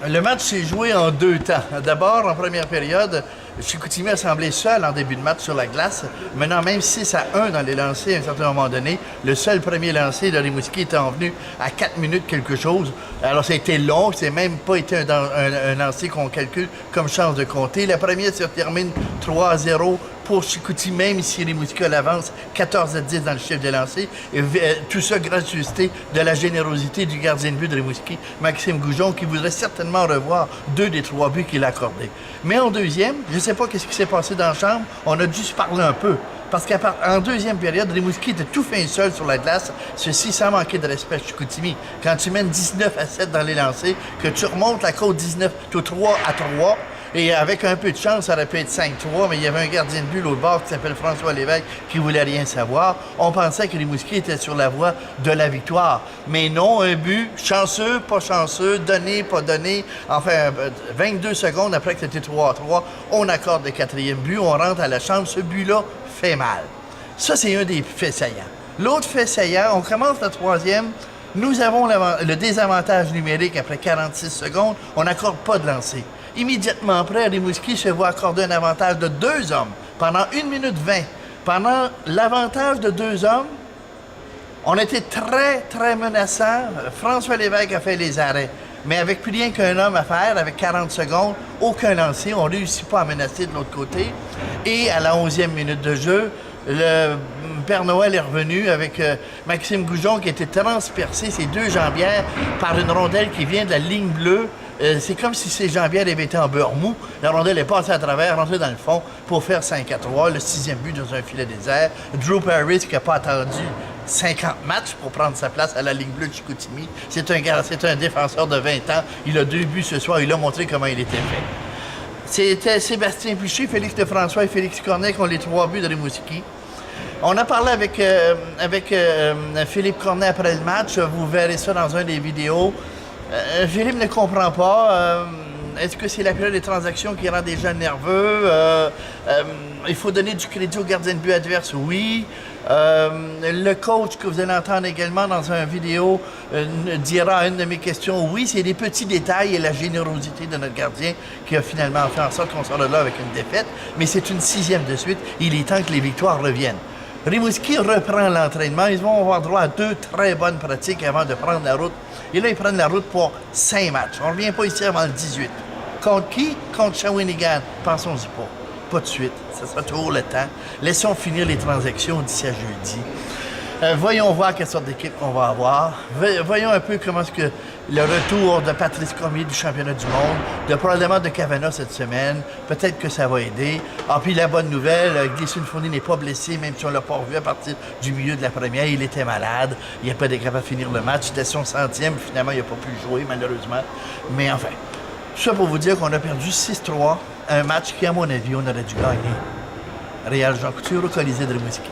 Le match s'est joué en deux temps. D'abord, en première période, Chicoutimi a semblé seul en début de match sur la glace, menant même 6-1 dans les lancers à un certain moment donné. Le seul premier lancé de Rimouski était en venu à 4 minutes quelque chose. Alors ça a été long, c'est même pas été un lancer qu'on calcule comme chance de compter. La première se termine 3-0 pour Chicoutimi, même si Rimouski a l'avance 14-10 dans le chiffre de lancer. Et tout ça gracieuseté de la générosité du gardien de but de Rimouski, Maxime Goujon, qui voudrait certainement revoir 2 des 3 buts qu'il a accordés. Mais en deuxième, je ne sais pas ce qui s'est passé dans la chambre, on a dû se parler un peu. Parce qu'en deuxième période, Rimouski était tout fin seul sur la glace, ceci sans manquer de respect à Chicoutimi. Quand tu mènes 19-7 dans les lancers, que tu remontes la côte 19, tout 3-3, et avec un peu de chance, ça aurait pu être 5-3, mais il y avait un gardien de but l'autre bord qui s'appelle François Lévesque qui voulait rien savoir. On pensait que Rimouski était sur la voie de la victoire. Mais non, un but, chanceux, pas chanceux, donné, pas donné. Enfin, 22 secondes après que c'était 3-3, on accorde le quatrième but, on rentre à la chambre. Ce but-là fait mal. Ça, c'est un des faits saillants. L'autre fait saillant, on commence le troisième. Nous avons le désavantage numérique après 46 secondes. On n'accorde pas de lancer. Immédiatement après, Rimouski se voit accorder un avantage de 2 hommes pendant 1 minute 20. Pendant l'avantage de 2 hommes, on était très, très menaçant. François Lévesque a fait les arrêts. Mais avec plus rien qu'un homme à faire, avec 40 secondes, aucun lancer. On ne réussit pas à menacer de l'autre côté. Et à la 11e minute de jeu, le Père Noël est revenu avec Maxime Goujon qui était transpercé, ses 2 jambières, par une rondelle qui vient de la ligne bleue. C'est comme si ces jambières avaient été en beurre mou. La rondelle est passée à travers, rentrée dans le fond pour faire 5-3, le 6e but dans un filet désert. Drew Parris qui n'a pas attendu 50 matchs pour prendre sa place à la ligne bleue de Chicoutimi. C'est un défenseur de 20 ans. Il a 2 buts ce soir. Il a montré comment il était fait. C'était Sébastien Piché, Félix Lefrançois et Félix Cornet qui ont les 3 buts de Rimouski. On a parlé avec Philippe Cornet après le match. Vous verrez ça dans un des vidéos. Philippe ne comprend pas. Est-ce que c'est la période des transactions qui rend des gens nerveux? Il faut donner du crédit au gardien de but adverse, oui. Le coach que vous allez entendre également dans une vidéo dira à une de mes questions, oui, c'est des petits détails et la générosité de notre gardien qui a finalement fait en sorte qu'on sort de là avec une défaite. Mais c'est une 6e de suite. Il est temps que les victoires reviennent. Rimouski reprend l'entraînement. Ils vont avoir droit à 2 très bonnes pratiques avant de prendre la route. Et là, ils prennent la route pour 5 matchs. On ne revient pas ici avant le 18. Contre qui? Contre Shawinigan. Pensons-y pas. Pas de suite. Ça sera toujours le temps. Laissons finir les transactions d'ici à jeudi. Voyons voir quelle sorte d'équipe on va avoir. Voyons un peu comment est-ce que le retour de Patrice Cormier du championnat du monde, probablement de Cavana cette semaine, peut-être que ça va aider. Ah, puis la bonne nouvelle, Gleason Fournier n'est pas blessé, même si on ne l'a pas revu à partir du milieu de la première. Il était malade, il n'a pas été capable de finir le match. C'était son 100e, finalement, il n'a pas pu jouer, malheureusement. Mais enfin, tout ça pour vous dire qu'on a perdu 6-3, un match qui, à mon avis, on aurait dû gagner. Réal Jean Couture au Colisée de Rimouski.